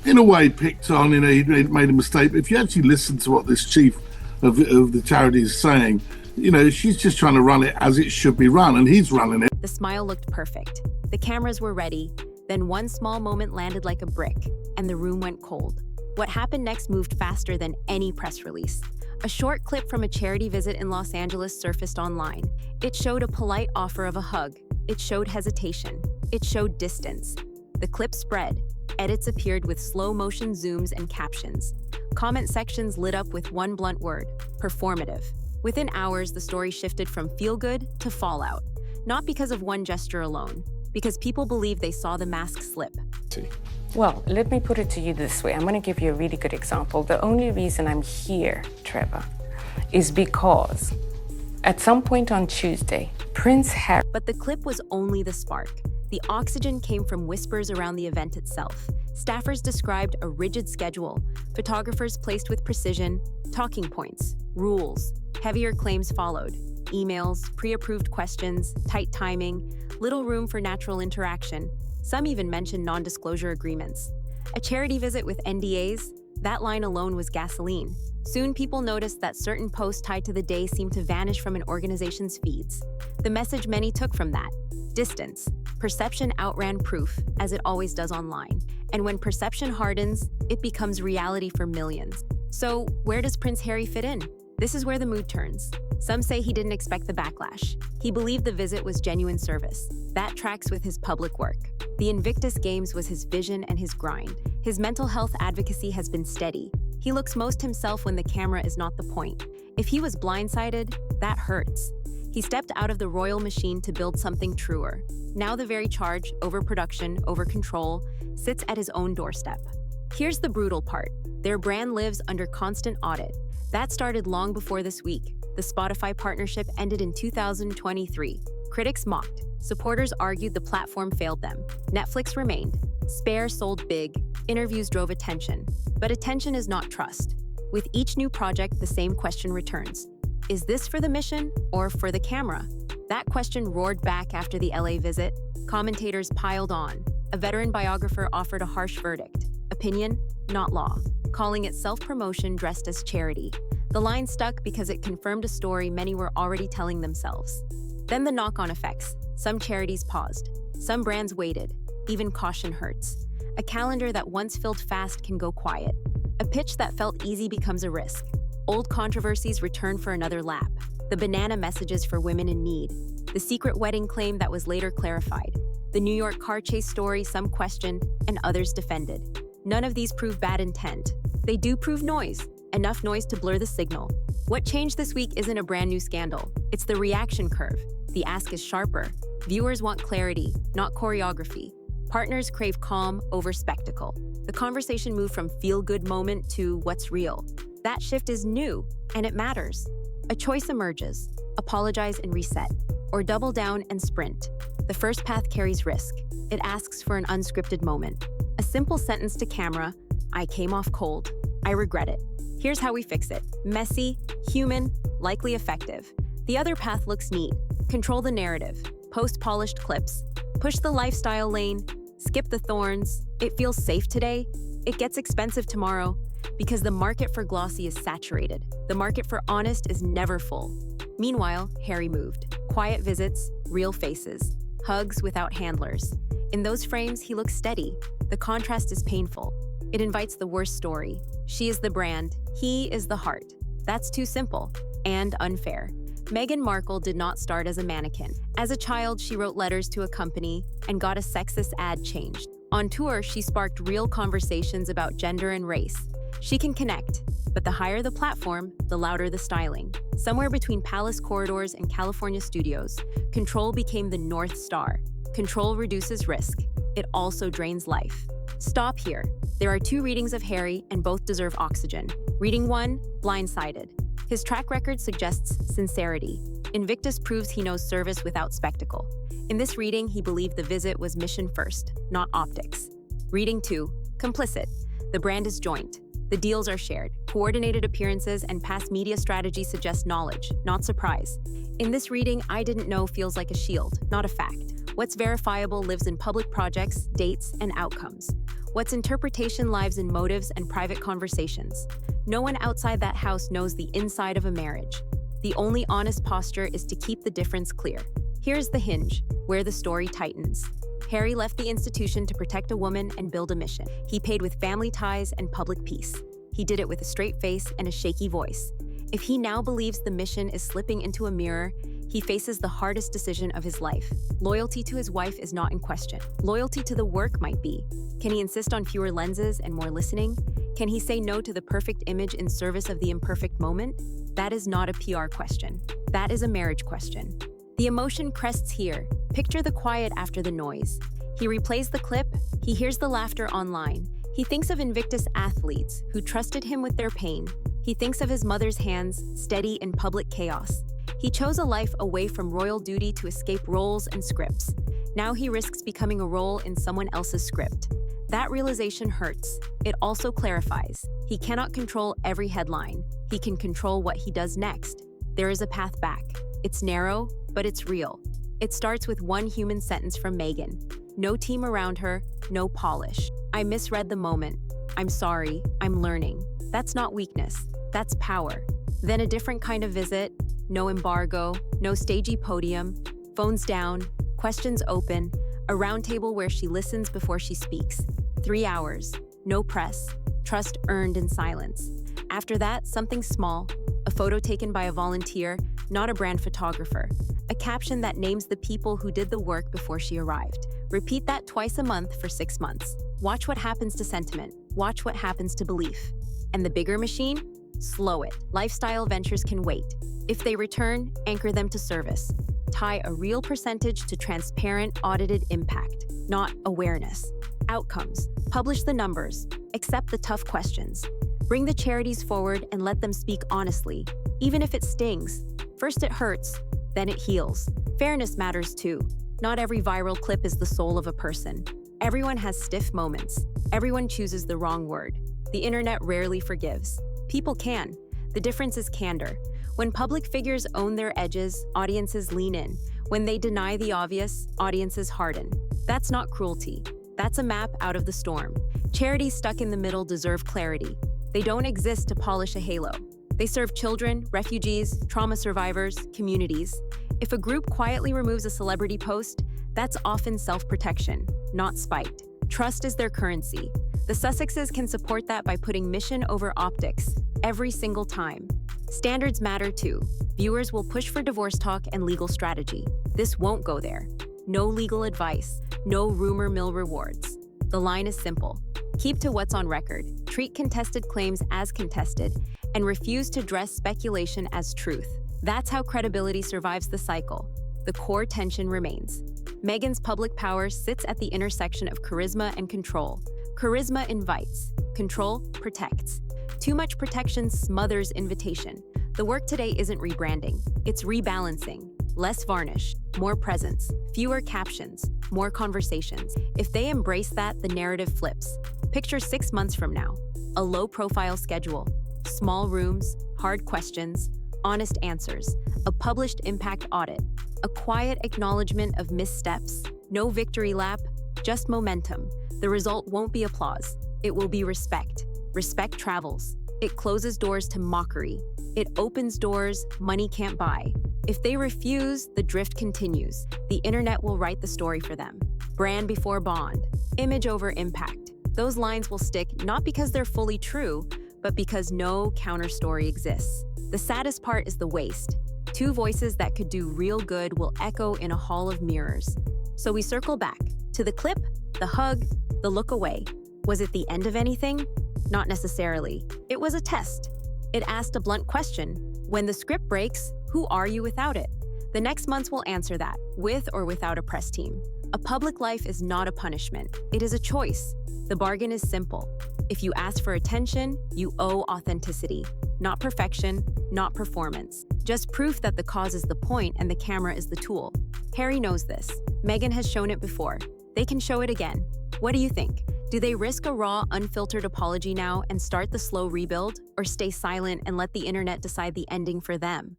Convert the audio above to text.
in a way picked on, he made a mistake. But if you actually listen to what this chief of the charity is saying, she's just trying to run it as it should be run, and he's running it. The smile looked perfect. The cameras were ready. Then one small moment landed like a brick, and the room went cold. What happened next moved faster than any press release. A short clip from a charity visit in Los Angeles surfaced online. It showed a polite offer of a hug. It showed hesitation. It showed distance. The clip spread. Edits appeared with slow-motion zooms and captions. Comment sections lit up with one blunt word: performative. Within hours, the story shifted from feel-good to fallout. Not because of one gesture alone, because people believed they saw the mask slip. Well, let me put it to you this way. I'm going to give you a really good example. The only reason I'm here, Trevor, is because at some point on Tuesday, Prince Harry... But the clip was only the spark. The oxygen came from whispers around the event itself. Staffers described a rigid schedule, photographers placed with precision, talking points, rules. Heavier claims followed. Emails, pre-approved questions, tight timing, little room for natural interaction. Some even mentioned non-disclosure agreements. A charity visit with NDAs? That line alone was gasoline. Soon people noticed that certain posts tied to the day seemed to vanish from an organization's feeds. The message many took from that: distance. Perception outran proof, as it always does online. And when perception hardens, it becomes reality for millions. So, where does Prince Harry fit in? This is where the mood turns. Some say he didn't expect the backlash. He believed the visit was genuine service. That tracks with his public work. The Invictus Games was his vision and his grind. His mental health advocacy has been steady. He looks most himself when the camera is not the point. If he was blindsided, that hurts. He stepped out of the royal machine to build something truer. Now the very charge, over production, over control, sits at his own doorstep. Here's the brutal part. Their brand lives under constant audit. That started long before this week. The Spotify partnership ended in 2023. Critics mocked. Supporters argued the platform failed them. Netflix remained. Spare sold big. Interviews drove attention. But attention is not trust. With each new project, the same question returns. Is this for the mission or for the camera? That question roared back after the LA visit. Commentators piled on. A veteran biographer offered a harsh verdict. Opinion, not law, calling it self-promotion dressed as charity. The line stuck because it confirmed a story many were already telling themselves. Then the knock-on effects. Some charities paused. Some brands waited. Even caution hurts. A calendar that once filled fast can go quiet. A pitch that felt easy becomes a risk. Old controversies return for another lap. The banana messages for women in need. The secret wedding claim that was later clarified. The New York car chase story some questioned and others defended. None of these prove bad intent. They do prove noise. Enough noise to blur the signal. What changed this week isn't a brand new scandal. It's the reaction curve. The ask is sharper. Viewers want clarity, not choreography. Partners crave calm over spectacle. The conversation moved from feel-good moment to what's real. That shift is new, and it matters. A choice emerges: apologize and reset, or double down and sprint. The first path carries risk. It asks for an unscripted moment. A simple sentence to camera: I came off cold. I regret it. Here's how we fix it. Messy, human, likely effective. The other path looks neat. Control the narrative. Post polished clips. Push the lifestyle lane. Skip the thorns. It feels safe today. It gets expensive tomorrow. Because the market for glossy is saturated. The market for honest is never full. Meanwhile, Harry moved. Quiet visits, real faces. Hugs without handlers. In those frames, he looks steady. The contrast is painful. It invites the worst story. She is the brand. He is the heart. That's too simple and unfair. Meghan Markle did not start as a mannequin. As a child, she wrote letters to a company and got a sexist ad changed. On tour, she sparked real conversations about gender and race. She can connect, but the higher the platform, the louder the styling. Somewhere between palace corridors and California studios, control became the North Star. Control reduces risk. It also drains life. Stop here. There are 2 readings of Harry, and both deserve oxygen. Reading 1, Blindsided. His track record suggests sincerity. Invictus proves he knows service without spectacle. In this reading, he believed the visit was mission first, not optics. Reading 2, Complicit. The brand is joint. The deals are shared. Coordinated appearances and past media strategy suggest knowledge, not surprise. In this reading, I didn't know feels like a shield, not a fact. What's verifiable lives in public projects, dates, and outcomes. What's interpretation lies in motives and private conversations. No one outside that house knows the inside of a marriage. The only honest posture is to keep the difference clear. Here's the hinge, where the story tightens. Harry left the institution to protect a woman and build a mission. He paid with family ties and public peace. He did it with a straight face and a shaky voice. If he now believes the mission is slipping into a mirror, he faces the hardest decision of his life. Loyalty to his wife is not in question. Loyalty to the work might be. Can he insist on fewer lenses and more listening? Can he say no to the perfect image in service of the imperfect moment? That is not a PR question. That is a marriage question. The emotion crests here. Picture the quiet after the noise. He replays the clip. He hears the laughter online. He thinks of Invictus athletes who trusted him with their pain. He thinks of his mother's hands, steady in public chaos. He chose a life away from royal duty to escape roles and scripts. Now he risks becoming a role in someone else's script. That realization hurts. It also clarifies. He cannot control every headline. He can control what he does next. There is a path back. It's narrow, but it's real. It starts with one human sentence from Meghan. No team around her, no polish. I misread the moment. I'm sorry, I'm learning. That's not weakness, that's power. Then a different kind of visit. No embargo, no stagey podium, phones down, questions open, a round table where she listens before she speaks. 3 hours, no press, trust earned in silence. After that, something small, a photo taken by a volunteer, not a brand photographer, a caption that names the people who did the work before she arrived. Repeat that twice a month for 6 months. Watch what happens to sentiment. Watch what happens to belief. And the bigger machine? Slow it. Lifestyle ventures can wait. If they return, anchor them to service. Tie a real percentage to transparent, audited impact, not awareness. Outcomes. Publish the numbers. Accept the tough questions. Bring the charities forward and let them speak honestly, even if it stings. First it hurts, then it heals. Fairness matters too. Not every viral clip is the soul of a person. Everyone has stiff moments. Everyone chooses the wrong word. The internet rarely forgives. People can. The difference is candor. When public figures own their edges, audiences lean in. When they deny the obvious, audiences harden. That's not cruelty. That's a map out of the storm. Charities stuck in the middle deserve clarity. They don't exist to polish a halo. They serve children, refugees, trauma survivors, communities. If a group quietly removes a celebrity post, that's often self-protection, not spite. Trust is their currency. The Sussexes can support that by putting mission over optics every single time. Standards matter too. Viewers will push for divorce talk and legal strategy. This won't go there. No legal advice, no rumor mill rewards. The line is simple. Keep to what's on record, treat contested claims as contested, and refuse to dress speculation as truth. That's how credibility survives the cycle. The core tension remains. Meghan's public power sits at the intersection of charisma and control. Charisma invites, control protects. Too much protection smothers invitation. The work today isn't rebranding, it's rebalancing. Less varnish, more presence, fewer captions, more conversations. If they embrace that, the narrative flips. Picture 6 months from now. A low-profile schedule, small rooms, hard questions, honest answers, a published impact audit, a quiet acknowledgement of missteps, no victory lap, just momentum. The result won't be applause. It will be respect. Respect travels. It closes doors to mockery. It opens doors money can't buy. If they refuse, the drift continues. The internet will write the story for them. Brand before bond, image over impact. Those lines will stick not because they're fully true, but because no counterstory exists. The saddest part is the waste. 2 voices that could do real good will echo in a hall of mirrors. So we circle back to the clip, the hug, the look away. Was it the end of anything? Not necessarily. It was a test. It asked a blunt question. When the script breaks, who are you without it? The next months will answer that, with or without a press team. A public life is not a punishment. It is a choice. The bargain is simple. If you ask for attention, you owe authenticity. Not perfection, not performance. Just proof that the cause is the point and the camera is the tool. Harry knows this. Meghan has shown it before. They can show it again. What do you think? Do they risk a raw, unfiltered apology now and start the slow rebuild, or stay silent and let the internet decide the ending for them?